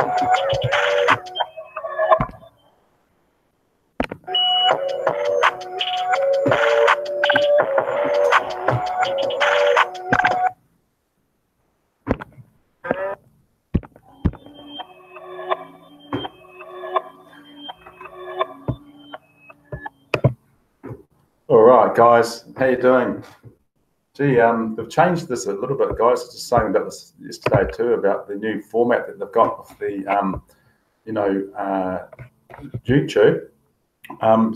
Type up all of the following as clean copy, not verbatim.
All right, guys, how you doing? Gee, they've changed this a little bit, guys. I was just saying about this yesterday too, about the new format that they've got with the, YouTube.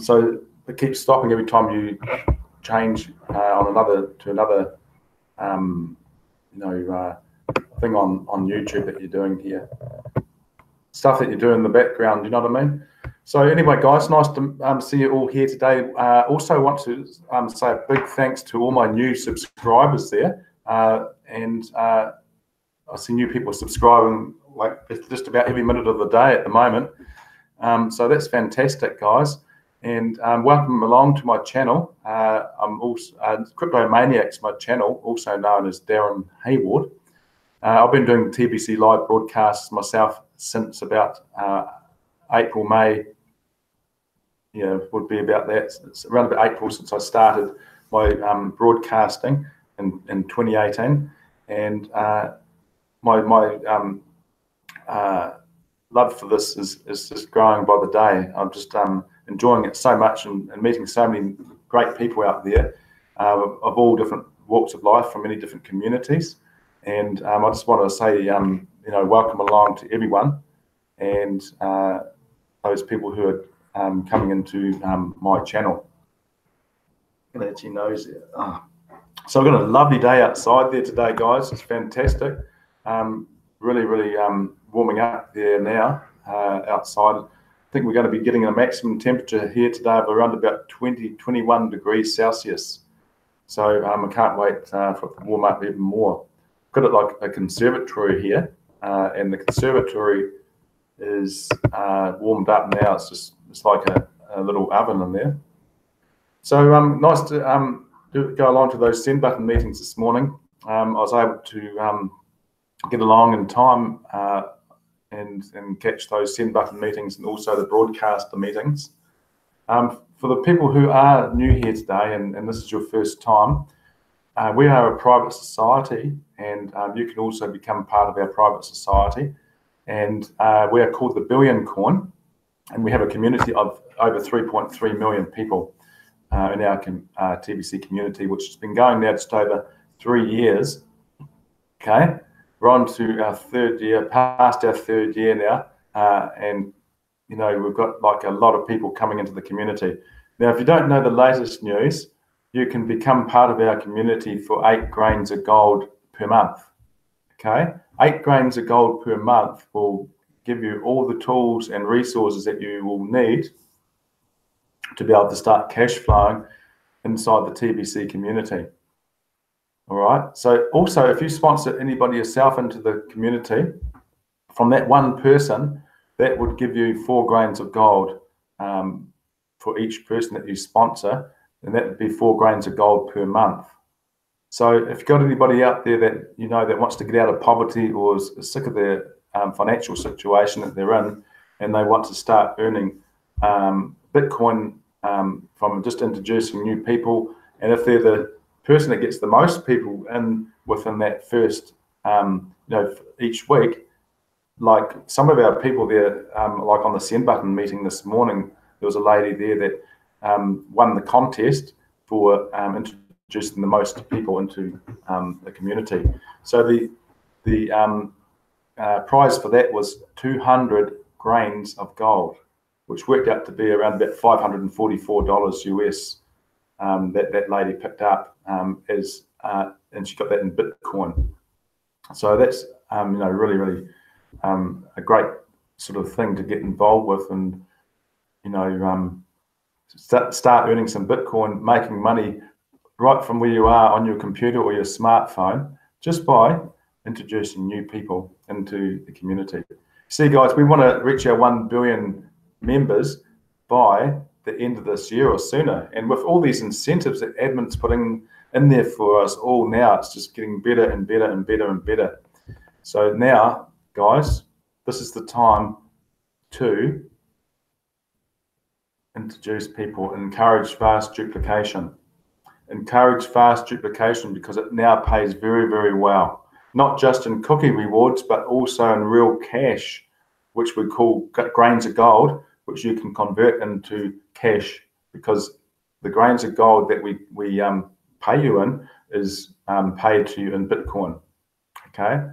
So it keeps stopping every time you change on another thing on YouTube that you're doing here. Stuff that you do in the background, you know what I mean? So anyway, guys, nice to see you all here today. Also want to say a big thanks to all my new subscribers there. And I see new people subscribing like just about every minute of the day at the moment. So that's fantastic, guys. And welcome along to my channel. I'm also Crypto Maniacs, my channel, also known as Darren Hayward. I've been doing TBC Live Broadcasts myself since about April, May. Yeah, would be about that. It's around about April since I started my broadcasting in 2018, and my love for this is just growing by the day. I'm just enjoying it so much and meeting so many great people out there of all different walks of life from many different communities. And I just want to say, welcome along to everyone, and those people who are coming into my channel. I'm gonna let you know. So I've got a lovely day outside there today, guys. It's fantastic. Really warming up there now outside. I think we're going to be getting a maximum temperature here today of around about 21 degrees Celsius. So I can't wait for it to warm up even more. Got it like a conservatory here, and the conservatory is warmed up now. It's like a little oven in there. So nice to go along to those send button meetings this morning. I was able to get along in time and catch those send button meetings and also the broadcaster meetings. For the people who are new here today and this is your first time, we are a private society, and you can also become part of our private society. And we are called the Billion Coin, and we have a community of over 3.3 million people in our TBC community, which has been going now just over 3 years. Okay, we're on to our third year, past our third year now, and we've got like a lot of people coming into the community. Now, if you don't know the latest news, you can become part of our community for 8 grains of gold per month. Okay, 8 grains of gold per month will give you all the tools and resources that you will need to be able to start cash flowing inside the TBC community. All right. So also, if you sponsor anybody yourself into the community, from that one person, that would give you 4 grains of gold for each person that you sponsor, and that would be 4 grains of gold per month. So if you've got anybody out there that that wants to get out of poverty or is sick of their financial situation that they're in, and they want to start earning Bitcoin from just introducing new people, and if they're the person that gets the most people in within that first, each week, like some of our people there, like on the send button meeting this morning, there was a lady there that won the contest for introducing the most people into the community. So the prize for that was 200 grains of gold, which worked out to be around about $544 US. That lady picked up and she got that in Bitcoin. So that's really a great sort of thing to get involved with, and start earning some Bitcoin, making money right from where you are on your computer or your smartphone, just by introducing new people into the community. See, guys, we want to reach our 1 billion members by the end of this year or sooner. And with all these incentives that admin's putting in there for us all now, it's just getting better and better and better and better. So now, guys, this is the time to introduce people, encourage fast duplication. Encourage fast duplication because it now pays very, very well. Not just in cookie rewards, but also in real cash, which we call grains of gold, which you can convert into cash, because the grains of gold that we pay you in is paid to you in Bitcoin. Okay.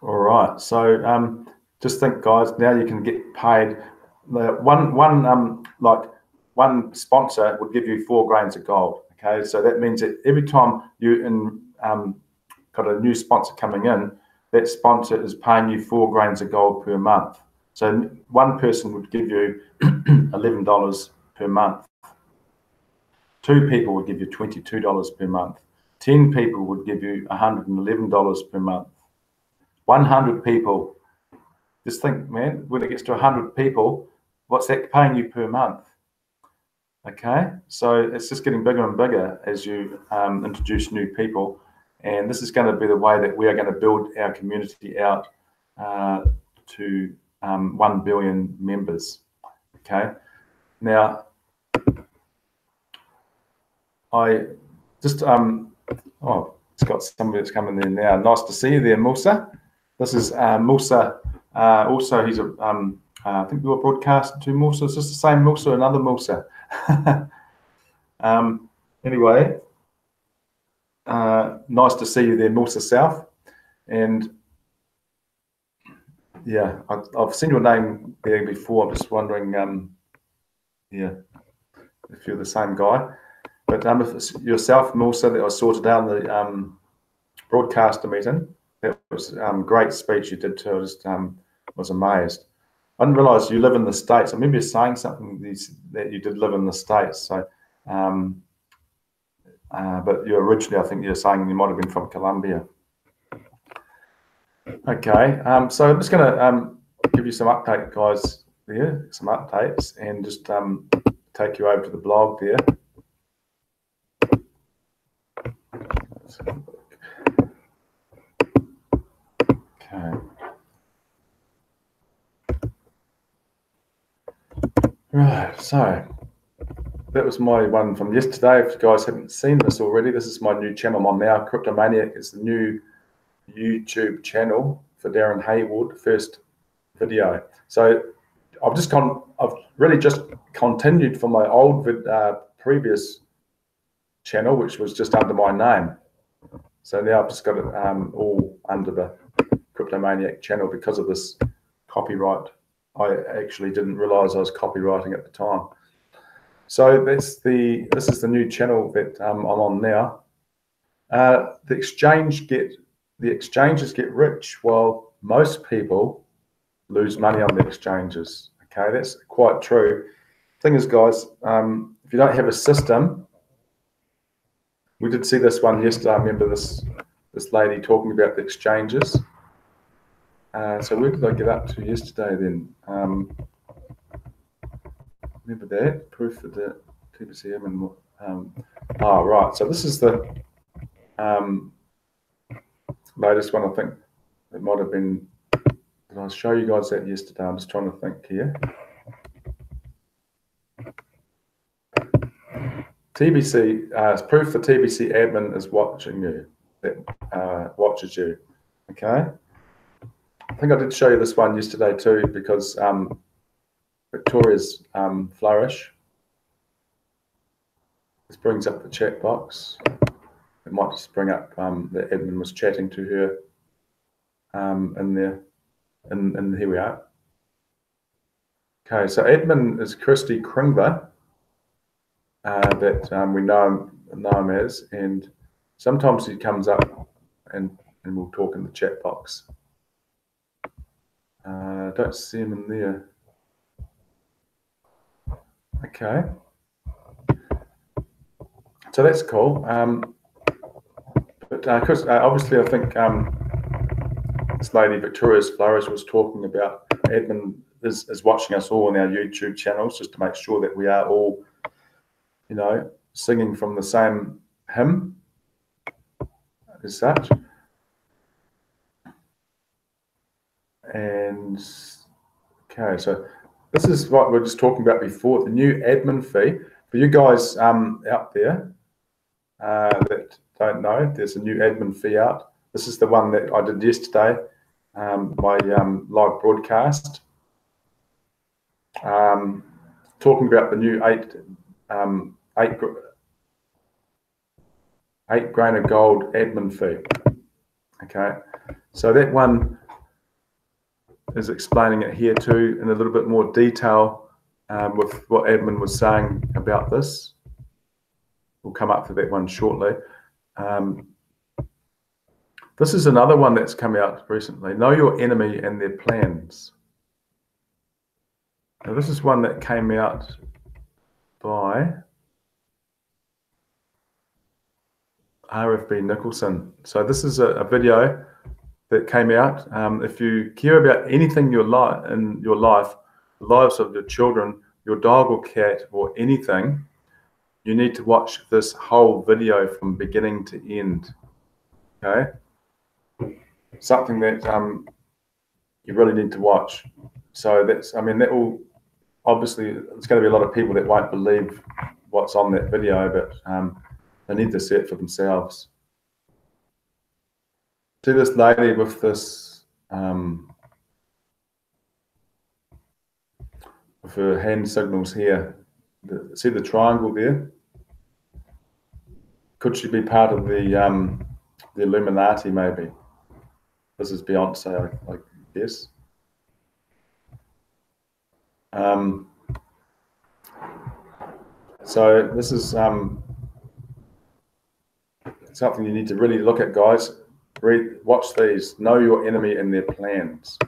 All right. So just think, guys. Now you can get paid. One sponsor would give you 4 grains of gold. Okay. So that means that every time you got a new sponsor coming in, that sponsor is paying you 4 grains of gold per month. So one person would give you $11 per month. 2 people would give you $22 per month. 10 people would give you $111 per month. 100 people. Just think, man, when it gets to 100 people, what's that paying you per month? Okay, so it's just getting bigger and bigger as you introduce new people. And this is going to be the way that we are going to build our community out to 1 billion members. Okay, now I just, oh, it's got somebody that's coming in now. Nice to see you there, Musa. This is Musa. Also, he's I think we were broadcasting to Musa. Is this the same Musa or another Musa? Anyway, nice to see you there, Musa South. And yeah, I've seen your name there before. I'm just wondering, yeah, if you're the same guy. But if it's yourself, Musa, that I sorted out the broadcaster meeting. That was a great speech you did too. I just was amazed. I didn't realise you live in the States. I remember you saying something that you did live in the States. So, but you originally, I think you were saying you might have been from Colombia. Okay, so I'm just going to give you some update, guys. There, some updates, and just take you over to the blog there. Okay. Right, so that was my one from yesterday. If you guys haven't seen this already, this is my new channel. I'm now Cryptomaniac. It's the new YouTube channel for Darren Hayward, first video. So I've really just continued from my old previous channel, which was just under my name. So now I've just got it all under the Cryptomaniac channel because of this copyright. I actually didn't realize I was copywriting at the time. So this is the new channel that I'm on now. The exchanges get rich while most people lose money on the exchanges. Okay, that's quite true. Thing is, guys, if you don't have a system, we did see this one yesterday. I remember this lady talking about the exchanges. So where did I get up to yesterday then? Remember that? Proof of the TBC admin. Right. So this is the latest one, I think. It might have been, did I show you guys that yesterday? I'm just trying to think here. TBC, proof the TBC admin is watching you, that watches you. Okay. I think I did show you this one yesterday too, because Victoria's flourish. This brings up the chat box. It might just bring up the admin was chatting to her in there, and here we are. Okay, so admin is Christy Kringler, that we know him as, and sometimes he comes up and we'll talk in the chat box. Don't see him in there. Okay, so that's cool. But Chris, obviously, I think this lady Victoria's Flourish was talking about admin is watching us all on our YouTube channels, just to make sure that we are all, you know, singing from the same hymn as such. And okay, so this is what we were just talking about before, the new admin fee. For you guys out there that don't know, there's a new admin fee out. This is the one that I did yesterday, my live broadcast, talking about the new eight grain of gold admin fee. Okay, so that one is explaining it here too in a little bit more detail with what admin was saying about this. We'll come up to that one shortly. This is another one that's come out recently. Know your enemy and their plans. Now, this is one that came out by RFB Nicholson. So this is a video that came out. If you care about anything in your life, the lives of your children, your dog or cat or anything, you need to watch this whole video from beginning to end. Okay? Something that you really need to watch. So that's, I mean, that will, obviously, there's going to be a lot of people that won't believe what's on that video, but they need to see it for themselves. See this lady with this, with her hand signals here. See the triangle there? Could she be part of the Illuminati, maybe? This is Beyonce, I guess. So this is something you need to really look at, guys. Watch these. Know your enemy and their plans.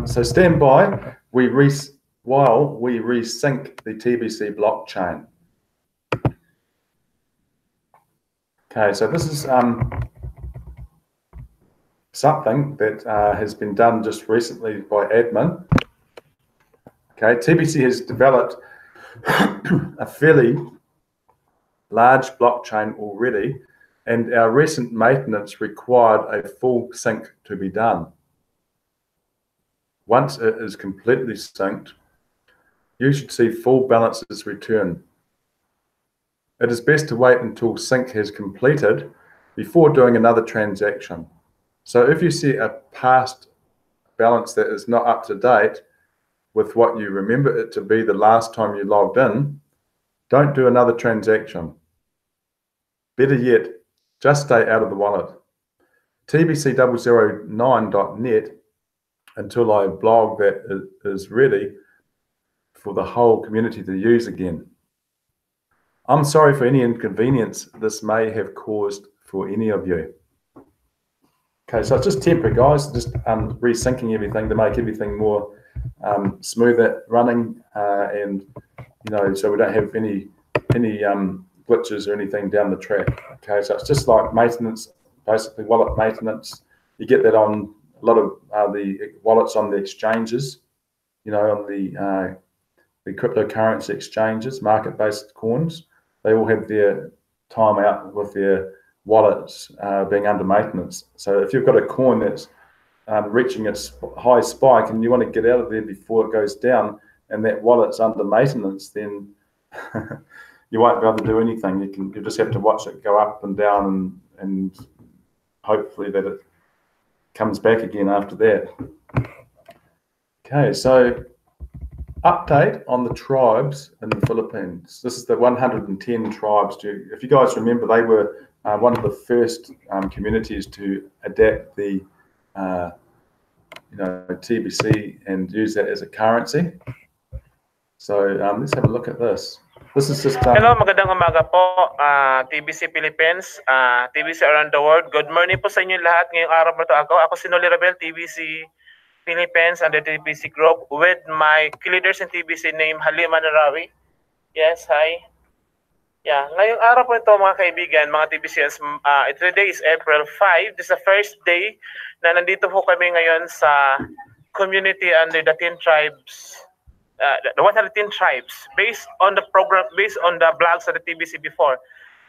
So stand by while we resync the TBC blockchain. Okay, so this is something that has been done just recently by admin. Okay, TBC has developed a fairly large blockchain already, and our recent maintenance required a full sync to be done. Once it is completely synced, you should see full balances return. It is best to wait until sync has completed before doing another transaction. So if you see a past balance that is not up to date with what you remember it to be the last time you logged in, don't do another transaction. Better yet, just stay out of the wallet. TBC009.net until I blog that is ready for the whole community to use again. I'm sorry for any inconvenience this may have caused for any of you. Okay, so it's just temporary, guys, just resyncing everything to make everything more smoother running, and so we don't have any glitches or anything down the track. Okay, so it's just like maintenance, basically wallet maintenance. You get that on a lot of the wallets on the exchanges, on the cryptocurrency exchanges, market-based coins. They all have their time out with their wallets being under maintenance. So if you've got a coin that's reaching its high spike and you want to get out of there before it goes down, and that wallet's under maintenance, then you won't be able to do anything. You just have to watch it go up and down, and hopefully that it comes back again after that. Okay, so update on the tribes in the Philippines. This is the 110 tribes. If you guys remember, they were one of the first communities to adapt the TBC and use that as a currency. So let's have a look at this. This is just Hello, magandang umaga po, TBC Philippines, TBC around the world. Good morning po sa inyo lahat. Ngayong araw na to ako si Noli Rabel, TBC Philippines and the TBC group with my leaders in TBC named Halima Narawi. Yes, hi. Yeah, ngayong araw po ito mga kaibigan, mga TBCans, today is April 5. This is the first day na nandito po kami ngayon sa community under the 10 tribes. The 110 tribes based on the program, based on the blogs of the TBC before.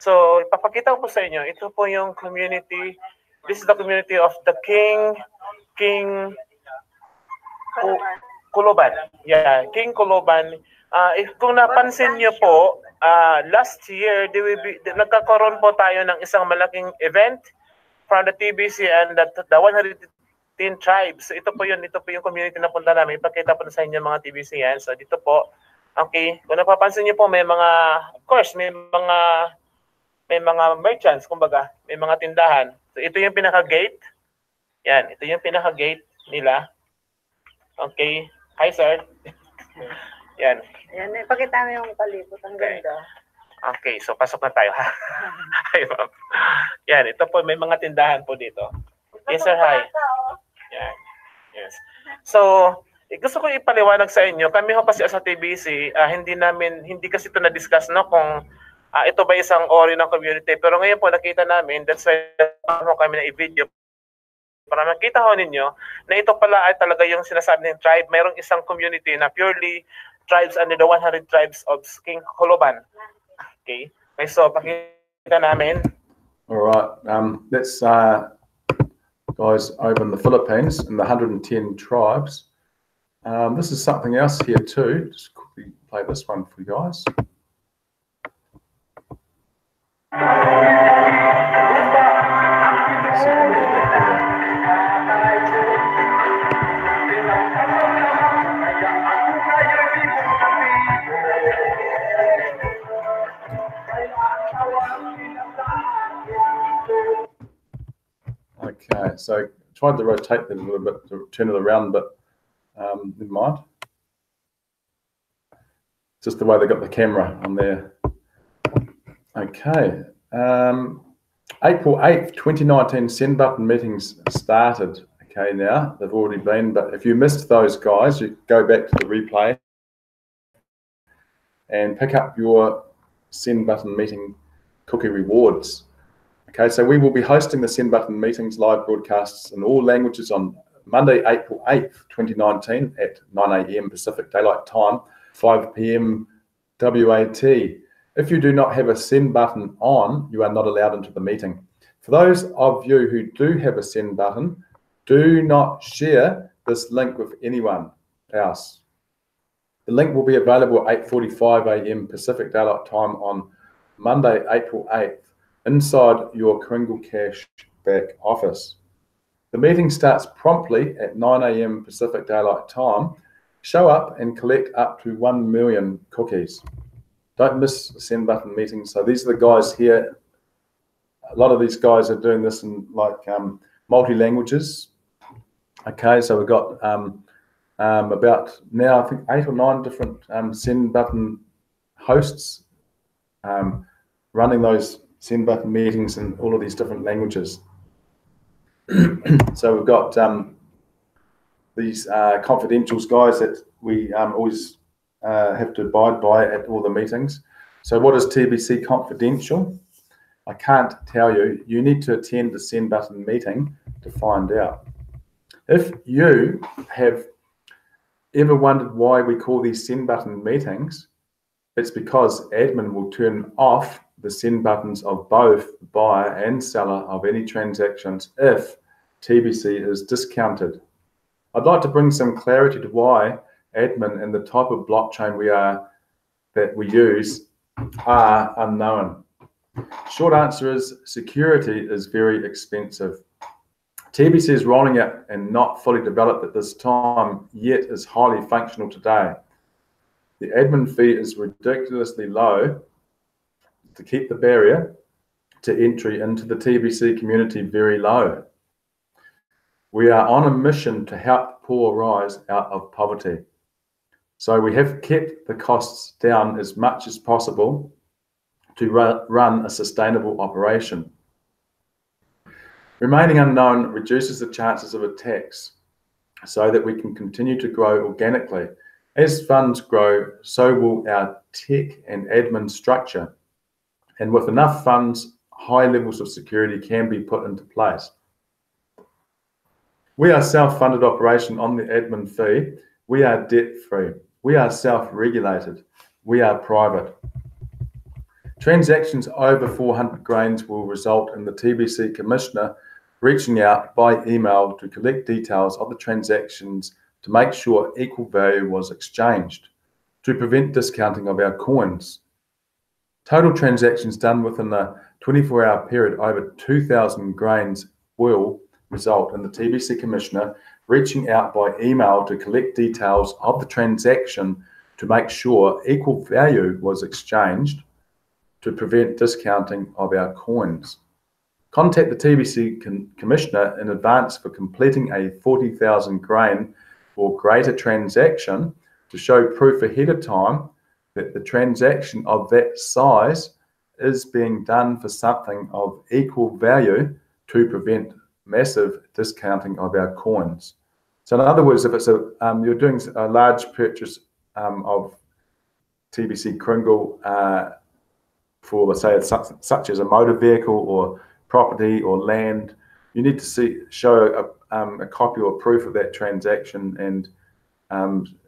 So, ipapakita ko po sa inyo, ito po yung community. This is the community of the King Kuloban. Yeah, King Kuloban. If kung napansin niyo po, last year, nagkakaroon po tayo ng isang malaking event from the TBC and the 110 tribes. So, ito po yung community na punta namin. Ipakita po na sa inyo mga TBC yan. So, dito po, okay, kung napapansin niyo po, may mga, of course, may mga merchants, kumbaga, may mga tindahan. So, ito yung pinaka-gate. Yan, ito yung pinaka-gate nila. Okay. Hi, sir. Yan. Yan, ipakita mo yung palibot. Ang ganda. Okay, so pasok na tayo. Hi, ma'am. Yan, ito po, may mga tindahan po dito. Yes, sir, hi. Yan. Yes. So, gusto ko ipaliwanag sa inyo, kami ho kasi sa TBC, hindi kasi ito na-discuss, no, kung ito ba isang ori ng community. Pero ngayon po nakita namin, that's why kami na i-video para makita ho ninyo na ito pala ay talaga yung sinasabi ng tribe. Mayroong isang community na purely tribes under the 100 tribes of King Kuloban. Okay. So, pakita namin. All right. Let's guys over in the Philippines in the 110 tribes. This is something else here too. Just quickly play this one for you guys. Okay, so tried to rotate that a little bit to turn it around, but never mind. Just the way they got the camera on there. Okay, April 8th, 2019, send button meetings started. Okay, now they've already been, but if you missed those guys, you go back to the replay and pick up your send button meeting cookie rewards. Okay, so we will be hosting the Send Button Meetings live broadcasts in all languages on Monday, April 8th, 2019 at 9 a.m. Pacific Daylight Time, 5 p.m. WAT. If you do not have a send button on, you are not allowed into the meeting. For those of you who do have a send button, do not share this link with anyone else. The link will be available at 8:45 a.m. Pacific Daylight Time on Monday, April 8th. Inside your Kringle Cash back office. The meeting starts promptly at 9 a.m. Pacific Daylight Time. Show up and collect up to 1 million cookies. Don't miss the send button meetings. So these are the guys here. A lot of these guys are doing this in like multi-languages. Okay, so we've got about now I think 8 or 9 different send button hosts running those send button meetings in all of these different languages. So we've got these confidentials guys that we always have to abide by at all the meetings. So what is TBC confidential? I can't tell you. You need to attend the send button meeting to find out. If you have ever wondered why we call these send button meetings, it's because admin will turn off the send buttons of both the buyer and seller of any transactions if TBC is discounted. I'd like to bring some clarity to why admin and the type of blockchain that we use are unknown. Short answer is security is very expensive. TBC is rolling out and not fully developed at this time, yet is highly functional today. The admin fee is ridiculously low to keep the barrier to entry into the TBC community very low. We are on a mission to help the poor rise out of poverty. So we have kept the costs down as much as possible to run a sustainable operation. Remaining unknown reduces the chances of attacks so that we can continue to grow organically. As funds grow, so will our tech and admin structure. And with enough funds, high levels of security can be put into place. We are self-funded operation on the admin fee. We are debt-free. We are self-regulated. We are private. Transactions over 400 grains will result in the TBC Commissioner reaching out by email to collect details of the transactions to make sure equal value was exchanged, to prevent discounting of our coins. Total transactions done within a 24-hour period over 2,000 grains will result in the TBC Commissioner reaching out by email to collect details of the transaction to make sure equal value was exchanged, to prevent discounting of our coins. Contact the TBC Commissioner in advance for completing a 40,000 grain or greater transaction to show proof ahead of time that the transaction of that size is being done for something of equal value to prevent massive discounting of our coins. So in other words, if it's you're doing a large purchase of TBC Kringle for, let's say, such as a motor vehicle or property or land, you need to show a copy or proof of that transaction, and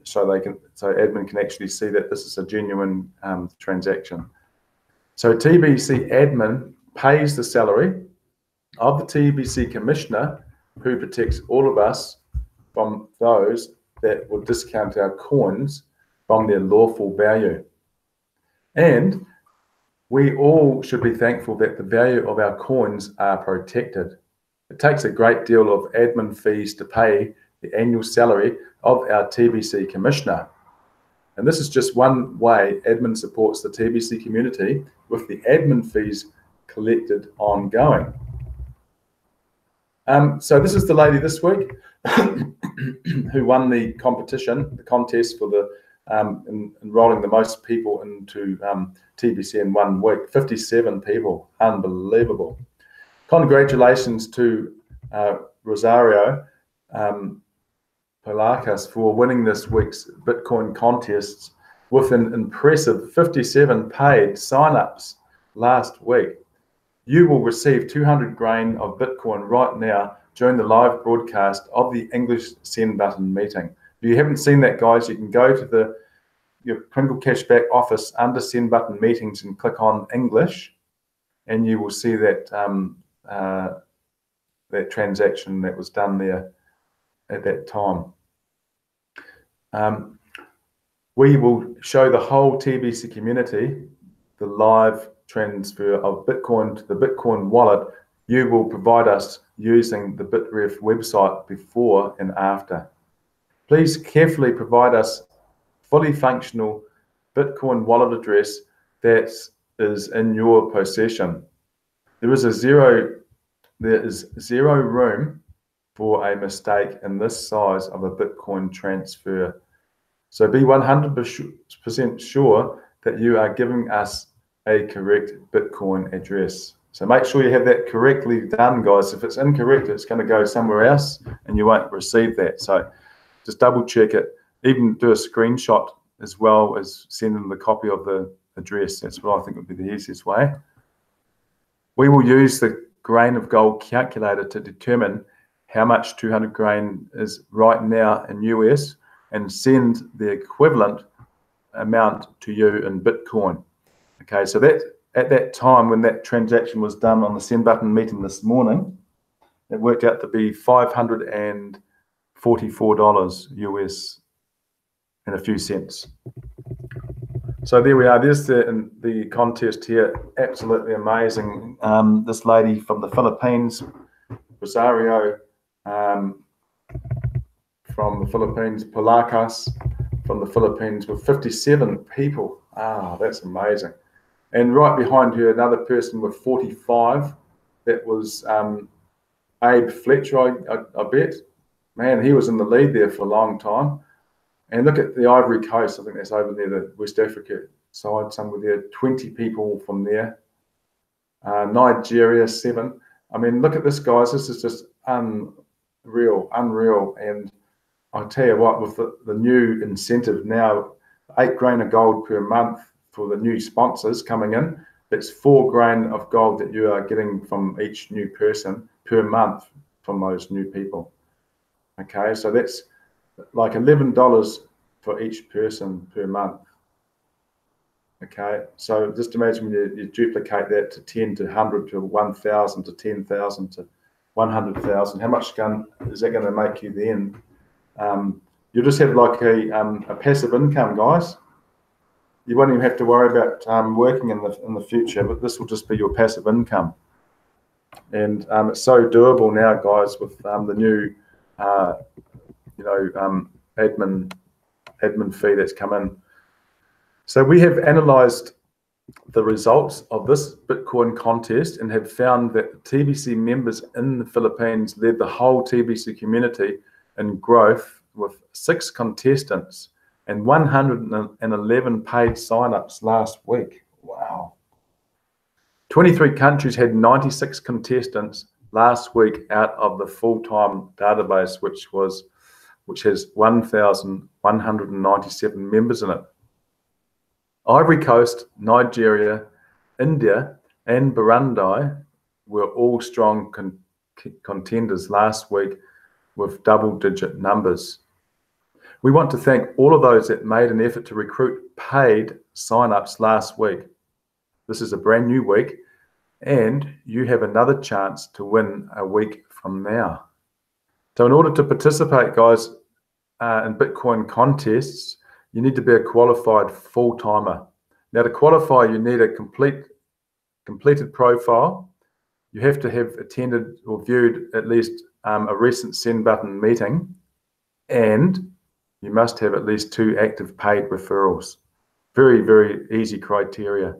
so admin can actually see that this is a genuine transaction. So TBC admin pays the salary of the TBC Commissioner, who protects all of us from those that will discount our coins from their lawful value. And we all should be thankful that the value of our coins are protected. It takes a great deal of admin fees to pay the annual salary of our TBC Commissioner. And this is just one way admin supports the TBC community, with the admin fees collected ongoing. So this is the lady this week who won the competition, the contest for the enrolling the most people into TBC in 1 week. 57 people, unbelievable. Congratulations to Rosario Polakas for winning this week's Bitcoin contests with an impressive 57 paid sign-ups last week. You will receive 200 grain of Bitcoin right now during the live broadcast of the English send button meeting. If you haven't seen that, guys, you can go to your Kringle Cashback office under send button meetings and click on English, and you will see that that transaction that was done there at that time. We will show the whole TBC community the live transfer of Bitcoin to the Bitcoin wallet you will provide us using the Bitref website before and after. Please carefully provide us fully functional Bitcoin wallet address that is in your possession. There is zero room for a mistake in this size of a Bitcoin transfer. So be 100% sure that you are giving us a correct Bitcoin address. So make sure you have that correctly done, guys. If it's incorrect, it's going to go somewhere else and you won't receive that. So just double check it. Even do a screenshot as well as sending the copy of the address. That's what I think would be the easiest way. We will use the grain of gold calculator to determine how much 200 grain is right now in US and send the equivalent amount to you in Bitcoin. Okay, so that at that time when that transaction was done on the send button meeting this morning, it worked out to be $544 US and a few cents. So there we are. There's the contest here. Absolutely amazing. This lady from the Philippines, Rosario from the Philippines, Polakas from the Philippines, with 57 people. Ah, that's amazing. And right behind her, another person with 45. That was Abe Fletcher, I bet. Man, he was in the lead there for a long time. And look at the Ivory Coast. I think that's over near the West Africa side, somewhere there. 20 people from there. Nigeria, 7. I mean, look at this, guys. This is just unreal. And I'll tell you what, with the new incentive now, 8 grain of gold per month for the new sponsors coming in, that's 4 grain of gold that you are getting from each new person per month from those new people. Okay, so that's like $11 for each person per month. Okay, so just imagine when you duplicate that to 10 to 100 to 1,000 to 10,000 to 100,000. How much is that going to make you then? You'll just have like a passive income, guys. You won't even have to worry about working in the future, but this will just be your passive income. And it's so doable now, guys, with the new, admin fee that's come in. So we have analysed the results of this Bitcoin contest and have found that TBC members in the Philippines led the whole TBC community in growth with 6 contestants and 111 paid sign-ups last week. Wow. 23 countries had 96 contestants last week out of the full-time database, which has 1,197 members in it. Ivory Coast, Nigeria, India, and Burundi were all strong contenders last week with double-digit numbers. We want to thank all of those that made an effort to recruit paid sign-ups last week. This is a brand new week, and you have another chance to win a week from now. So in order to participate, guys, in Bitcoin contests, you need to be a qualified full-timer. Now, to qualify, you need a completed profile. You have to have attended or viewed at least a recent send button meeting, and you must have at least 2 active paid referrals. Very, very easy criteria.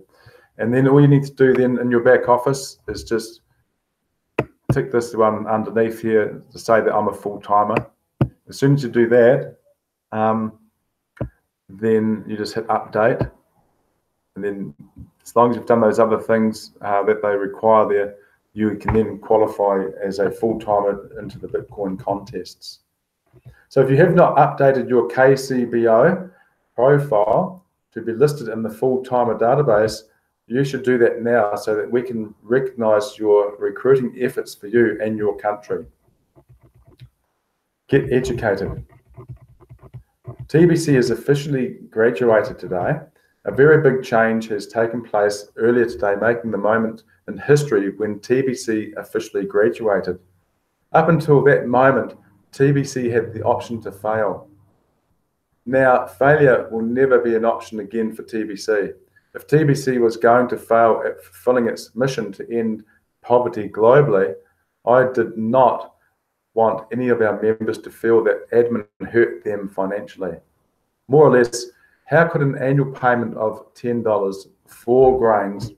And then all you need to do then in your back office is just tick this one underneath here to say that I'm a full-timer. As soon as you do that, then you just hit update, and then as long as you've done those other things that they require there, you can then qualify as a full-timer into the Bitcoin contests. So if you have not updated your KCBO profile to be listed in the full-timer database, you should do that now so that we can recognize your recruiting efforts for you and your country. Get educated. TBC is officially graduated today. A very big change has taken place earlier today, making the moment in history when TBC officially graduated. Up until that moment, TBC had the option to fail. Now, failure will never be an option again for TBC. If TBC was going to fail at fulfilling its mission to end poverty globally, I did not want any of our members to feel that admin hurt them financially. More or less, how could an annual payment of $10, 4 grains,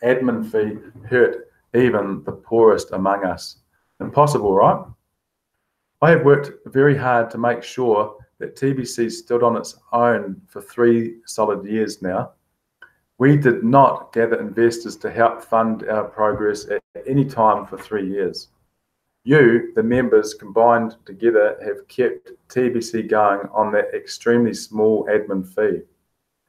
admin fee hurt even the poorest among us? Impossible, right? I have worked very hard to make sure that TBC stood on its own for 3 solid years now. We did not gather investors to help fund our progress at any time for 3 years. You, the members, combined together have kept TBC going on that extremely small admin fee.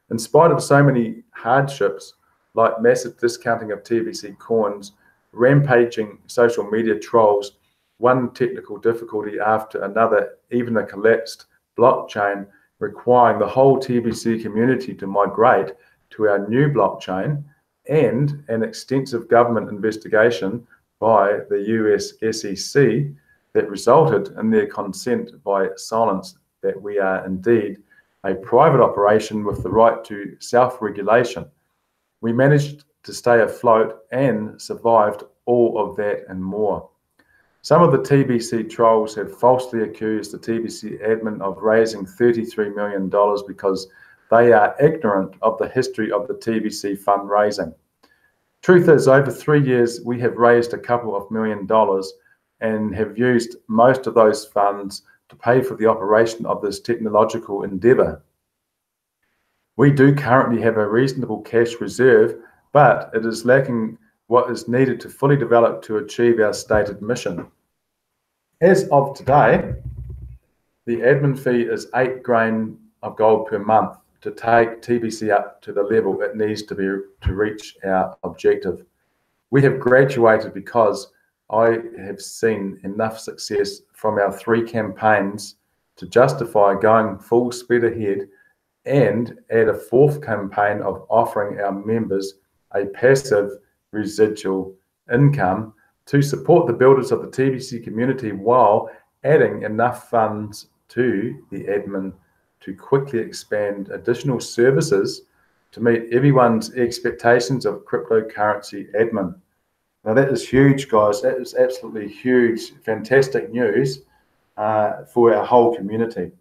In spite of so many hardships, like massive discounting of TBC coins, rampaging social media trolls, one technical difficulty after another, even a collapsed blockchain requiring the whole TBC community to migrate to our new blockchain, and an extensive government investigation by the US SEC that resulted in their consent by silence that we are indeed a private operation with the right to self-regulation. We managed to stay afloat and survived all of that and more. Some of the TBC trolls have falsely accused the TBC admin of raising $33 million because they are ignorant of the history of the TBC fundraising. Truth is, over 3 years, we have raised a couple of $1 million and have used most of those funds to pay for the operation of this technological endeavor. We do currently have a reasonable cash reserve, but it is lacking what is needed to fully develop to achieve our stated mission. As of today, the admin fee is 8 grain of gold per month to take TBC up to the level it needs to be to reach our objective. We have graduated because I have seen enough success from our 3 campaigns to justify going full speed ahead and add a fourth campaign of offering our members a passive residual income to support the builders of the TBC community while adding enough funds to the admin to quickly expand additional services to meet everyone's expectations of cryptocurrency admin. Now that is huge, guys. That is absolutely huge, fantastic news for our whole community.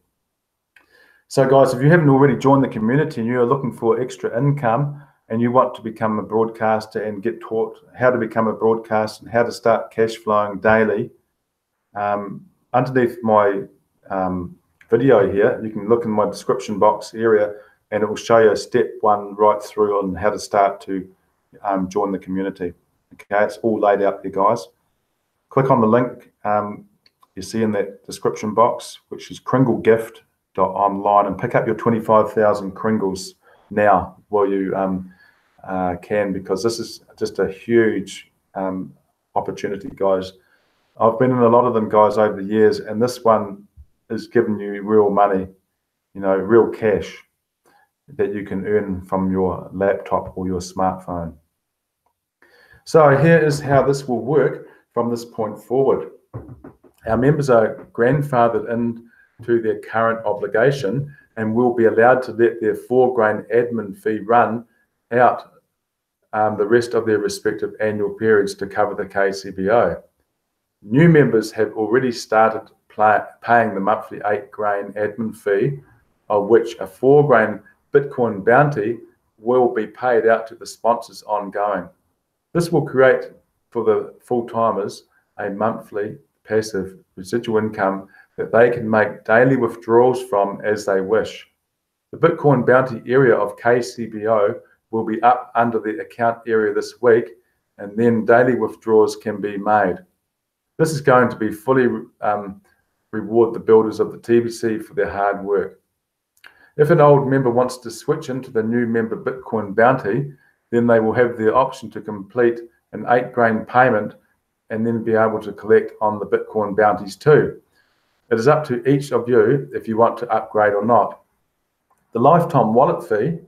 So guys, if you haven't already joined the community and you're looking for extra income and you want to become a broadcaster and get taught how to become a broadcaster and how to start cash flowing daily, underneath my video here, you can look in my description box area and it will show you step 1 right through on how to start to join the community. Okay, it's all laid out there, guys. Click on the link you see in that description box, which is kringlegift.online, and pick up your 25,000 Kringles now while you can, because this is just a huge opportunity, guys. I've been in a lot of them, guys, over the years, and this one is giving you real money, you know, real cash that you can earn from your laptop or your smartphone. So here is how this will work from this point forward. Our members are grandfathered into their current obligation and will be allowed to let their 4 grain admin fee run out the rest of their respective annual periods to cover the KCBO. New members have already started paying the monthly 8 grain admin fee, of which a 4 grain Bitcoin bounty will be paid out to the sponsors ongoing. This will create for the full-timers a monthly passive residual income that they can make daily withdrawals from as they wish. The Bitcoin bounty area of KCBO will be up under the account area this week, and then daily withdrawals can be made. This is going to be fully reward the builders of the TBC for their hard work. If an old member wants to switch into the new member Bitcoin bounty, then they will have the option to complete an 8 grain payment and then be able to collect on the Bitcoin bounties too. It is up to each of you if you want to upgrade or not. The lifetime wallet fee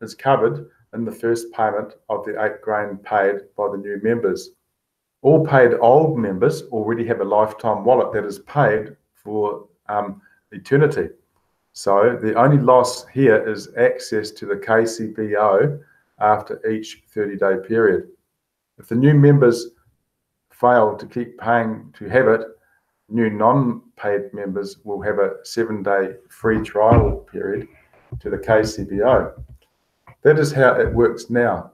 is covered in the first payment of the 8 grain paid by the new members. All paid old members already have a lifetime wallet that is paid for eternity. So the only loss here is access to the KCBO after each 30-day period. If the new members fail to keep paying to have it, new non-paid members will have a 7-day free trial period to the KCBO. That is how it works now.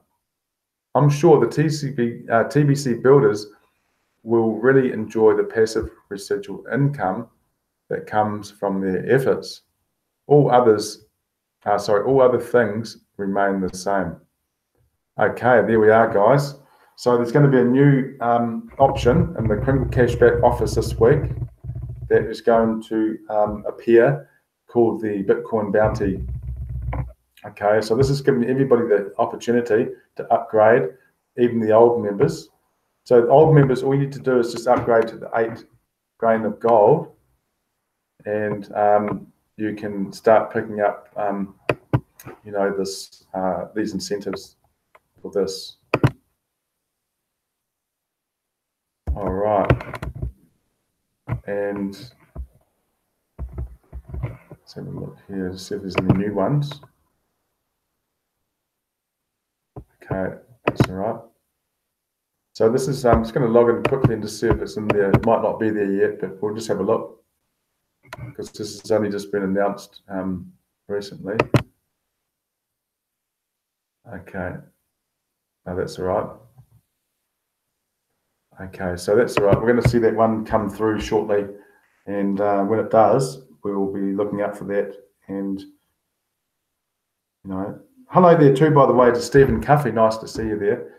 I'm sure the TBC builders will really enjoy the passive residual income that comes from their efforts. All other things remain the same. Okay, there we are, guys. So there's going to be a new option in the Kringle Cashback office this week that is going to appear, called the Bitcoin Bounty. Okay, so this is giving everybody the opportunity to upgrade, even the old members. So the old members, all you need to do is just upgrade to the 8 grain of gold, and you can start picking up, you know, these incentives for this. All right, and let's have a look here to see if there's any new ones. Okay, that's all right. So this is, I'm just going to log in quickly and just see if it's in there. It might not be there yet, but we'll just have a look, because this has only just been announced recently. Okay, no, that's all right. Okay, so that's all right. We're going to see that one come through shortly, and when it does, we will be looking out for that. And, you know, hello there too, by the way, to Stephen Cuffey. Nice to see you there.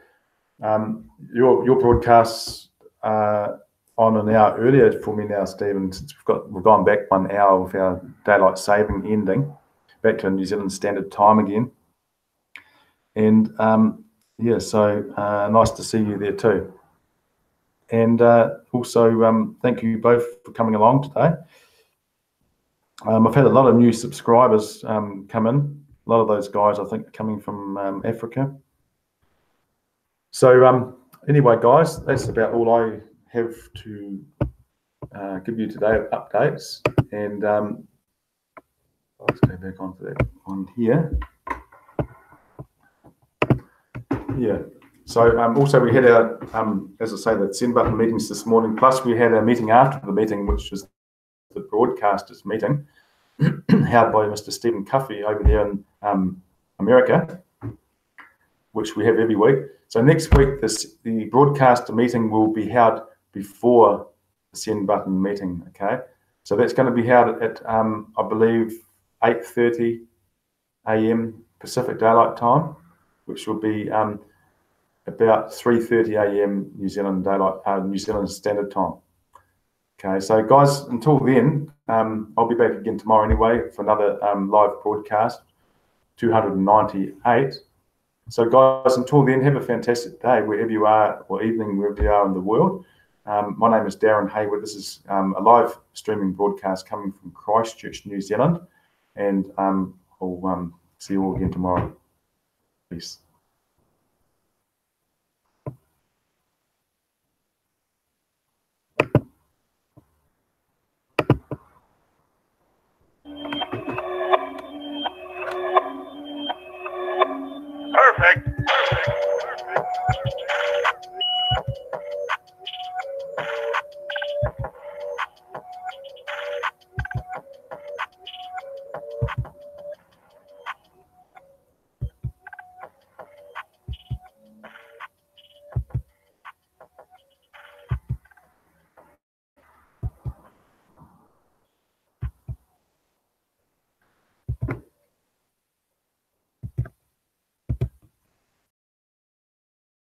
Your broadcasts on an hour earlier for me now, Stephen, since we've gone back 1 hour with our daylight saving ending, back to New Zealand Standard Time again. And yeah, so nice to see you there too. And also thank you both for coming along today. I've had a lot of new subscribers come in. A lot of those guys, I think, are coming from Africa. So anyway, guys, that's about all I have to give you today of updates. And let's go back onto that one here. Yeah. So also we had our, as I say, the send button meetings this morning. Plus we had a meeting after the meeting, which was the broadcasters meeting, held by Mr. Stephen Cuffey over there in America, which we have every week. So next week, the broadcaster meeting will be held before the send button meeting. Okay. So that's going to be held at I believe 8:30 a.m. Pacific Daylight Time, which will be about 3:30 a.m. New Zealand Standard Time. Okay, so guys, until then, I'll be back again tomorrow anyway for another live broadcast, 298. So guys, until then, have a fantastic day wherever you are, or evening wherever you are in the world. My name is Darren Hayward. This is a live streaming broadcast coming from Christchurch, New Zealand, and I'll see you all again tomorrow. Peace.